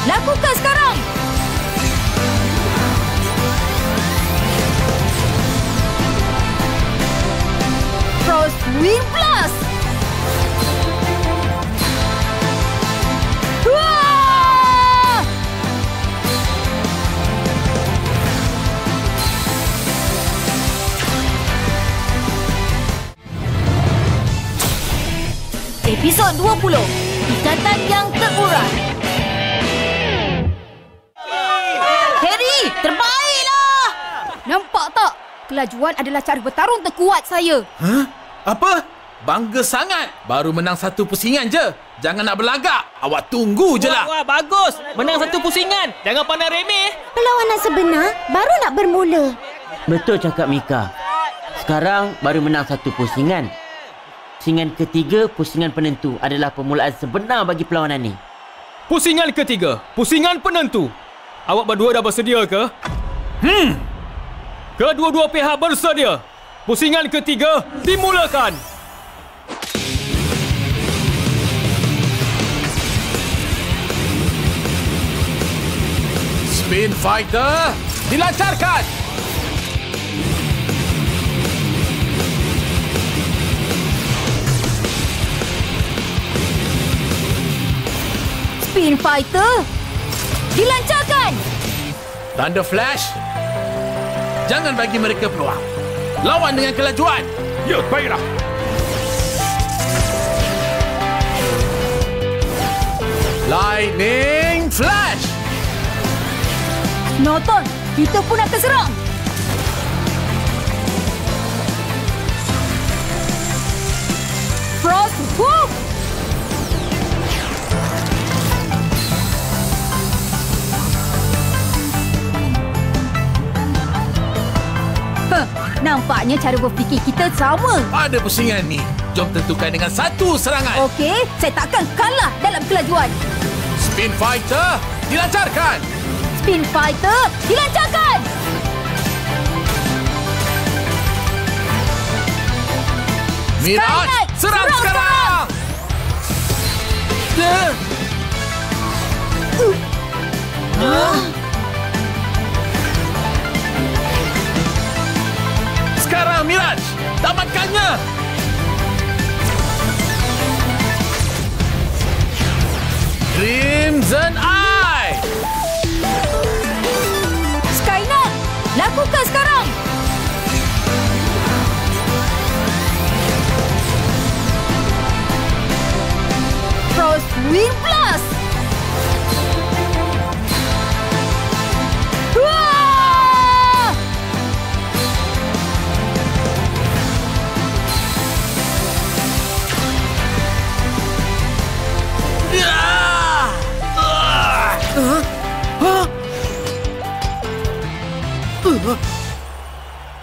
lakukan sekarang! Frost Wind Blast! Wah! Episod 20, Ikatan yang Terurai. Harry, terbaiklah! Nampak tak? Kelajuan adalah cara bertarung terkuat saya. Hah? Apa? Bangga sangat. Baru menang satu pusingan je. Jangan nak berlagak. Awak tunggu je lah. Wah, bagus. Menang satu pusingan. Jangan pandang remeh. Perlawanan sebenar baru nak bermula. Betul cakap Mika. Sekarang baru menang satu pusingan. Pusingan ketiga, pusingan penentu adalah permulaan sebenar bagi perlawanan ni. Pusingan ketiga, pusingan penentu. Awak berdua dah bersedia ke? Kedua-dua pihak bersedia. Pusingan ketiga dimulakan. Spin Fighter dilancarkan. Spin Fighter dilancarkan. Thunder Flash. Jangan bagi mereka peluang. Lawan dengan kelajuan. Ya, baiklah. Lightning Flash. Norton, kita pun akan serang. Frost Whoop. Nampaknya cara berfikir kita sama. Pada pusingan ni, jom tentukan dengan satu serangan. Okey, saya takkan kalah dalam kelajuan. Spin Fighter dilancarkan. Spin Fighter dilancarkan. Mirage, serang sekarang. Sekarang Mirage, tamatkannya. Crimson Eye. Skynet, lakukan sekarang. Frost Wind Blast. Wah!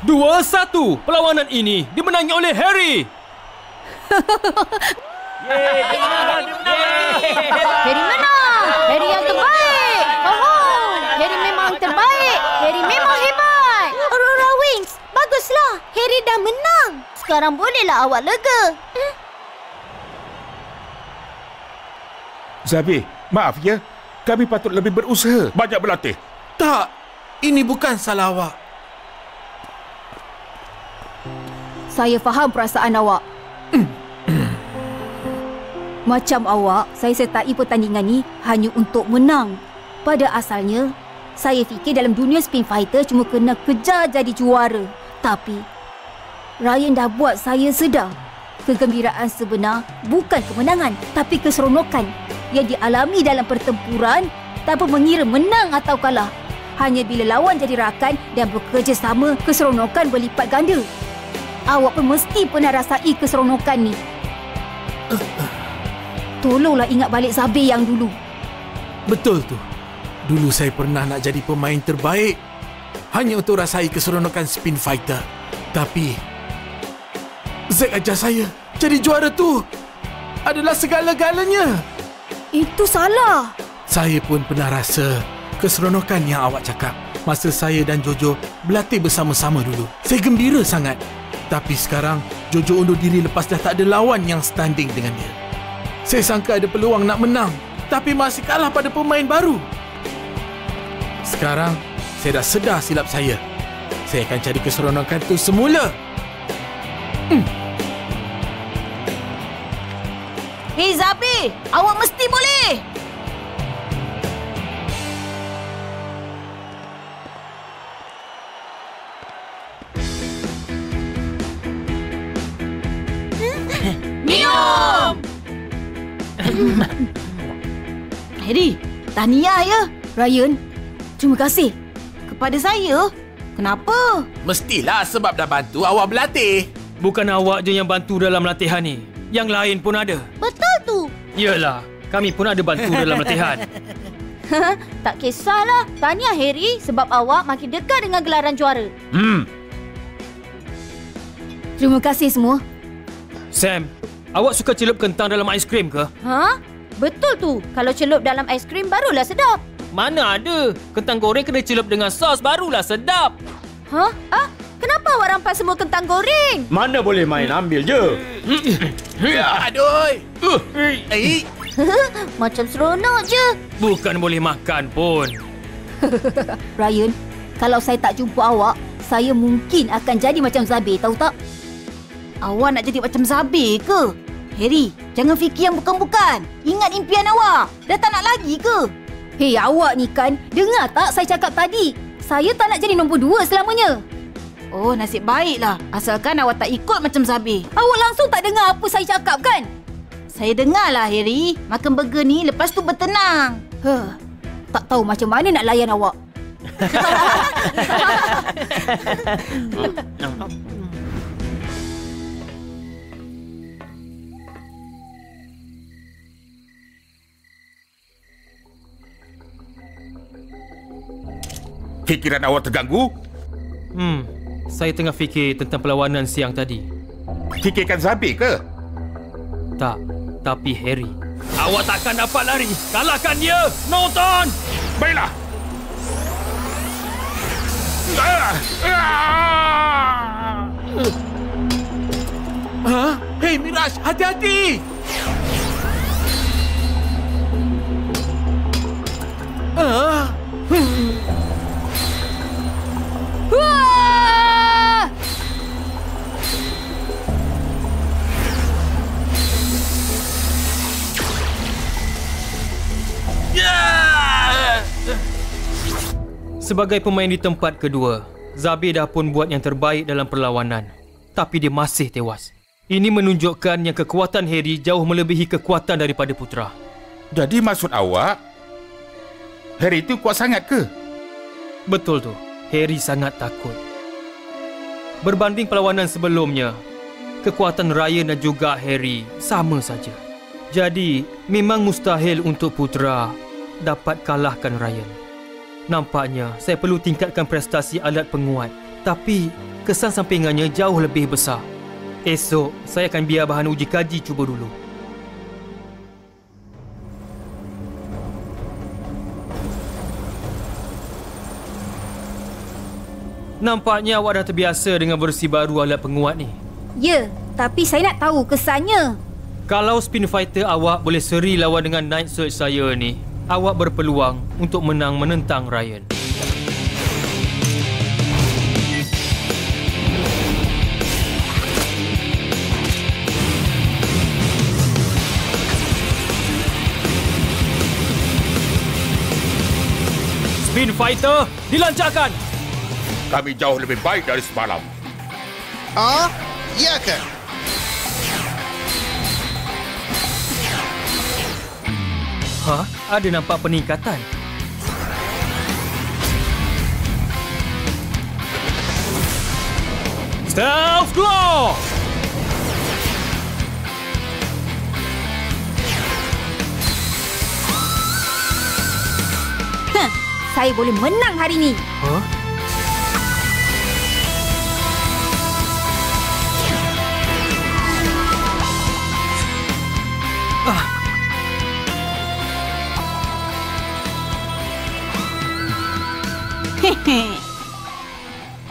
Dua satu. Perlawanan ini dimenangi oleh Harry. Harry menang. Harry yang terbaik. Oh, Harry memang terbaik. Harry memang hebat. Aurora Wings, baguslah. Harry dah menang. Sekarang bolehlah awak lega. Zabi, maaf ya. Kami patut lebih berusaha. Banyak berlatih. Tak, ini bukan salah awak. Saya faham perasaan awak. Macam awak, saya sertai pertandingan ni hanya untuk menang. Pada asalnya, saya fikir dalam dunia Spin Fighter cuma kena kejar jadi juara. Tapi, Ryan dah buat saya sedar. Kegembiraan sebenar bukan kemenangan, tapi keseronokan yang dialami dalam pertempuran tanpa mengira menang atau kalah. Hanya bila lawan jadi rakan dan bekerjasama, keseronokan berlipat ganda. Awak pun mesti pernah rasai keseronokan ni. Tolonglah ingat balik Zabir yang dulu. Betul tu. Dulu saya pernah nak jadi pemain terbaik hanya untuk rasai keseronokan Spin Fighter. Tapi Zack ajar saya jadi juara tu adalah segala-galanya. Itu salah. Saya pun pernah rasa keseronokan yang awak cakap masa saya dan Jojo berlatih bersama-sama dulu. Saya gembira sangat. Tapi sekarang Jojo undur diri lepas dah tak ada lawan yang standing dengan dia. Saya sangka ada peluang nak menang, tapi masih kalah pada pemain baru. Sekarang, saya dah sedar silap saya. Saya akan cari keseronokan itu semula. Hei Zabi, awak mesti boleh. Minum! Harry, tahniah ya. Ryan, terima kasih. Kepada saya? Kenapa? Mestilah sebab dah bantu awak berlatih. Bukan awak je yang bantu dalam latihan ni. Yang lain pun ada. Betul tu. Yalah, kami pun ada bantu dalam latihan. Tak kisahlah. Tahniah Harry sebab awak makin dekat dengan gelaran juara. Terima kasih semua. Sam, awak suka celup kentang dalam aiskrim ke? Ha? Betul tu. Kalau celup dalam aiskrim barulah sedap. Mana ada. Kentang goreng kena celup dengan sos barulah sedap. Ha? Ah? Kenapa awak rampas semua kentang goreng? Mana boleh main, ambil je. Aduh. Macam seronok je. Bukan boleh makan pun. Ryan, kalau saya tak jumpa awak, saya mungkin akan jadi macam Zabir, tahu tak? Awak nak jadi macam Zabir ke? Harry, jangan fikir yang bukan-bukan. Ingat impian awak. Dah tak nak lagi ke? Hei, awak ni kan, dengar tak saya cakap tadi? Saya tak nak jadi nombor 2 selamanya. Oh, nasib baiklah. Asalkan awak tak ikut macam Zabir. Awak langsung tak dengar apa saya cakap kan? Saya dengarlah, Harry. Makan burger ni lepas tu bertenang. Tak tahu macam mana nak layan awak. Fikiran awak terganggu? Saya tengah fikir tentang perlawanan siang tadi. Fikirkan Zabir ke? Tak, tapi Harry. Awak takkan dapat lari. Kalahkan dia. Nonton! Baiklah. Hei Miraj, hati-hati! Sebagai pemain di tempat kedua, Zabir dah pun buat yang terbaik dalam perlawanan. Tapi dia masih tewas. Ini menunjukkan yang kekuatan Harry jauh melebihi kekuatan daripada Putra. Jadi maksud awak, Harry itu kuat sangat ke? Betul tu. Harry sangat takut. Berbanding perlawanan sebelumnya, kekuatan Ryan dan juga Harry sama saja. Jadi, memang mustahil untuk Putra dapat kalahkan Ryan. Nampaknya saya perlu tingkatkan prestasi alat penguat. Tapi kesan sampingannya jauh lebih besar. Esok saya akan biar bahan uji kaji cuba dulu. Nampaknya awak dah terbiasa dengan versi baru alat penguat ni. Ya, tapi saya nak tahu kesannya. Kalau spin fighter awak boleh seri lawan dengan Night Surge saya ni, awak berpeluang untuk menang menentang Ryan. Spin fighter dilancarkan. Kami jauh lebih baik dari semalam. Oh, iya ke? Ada nampak peningkatan. Stealth Claw! Saya boleh menang hari ni.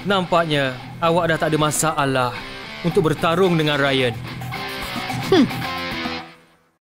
Nampaknya awak dah tak ada masalah untuk bertarung dengan Ryan.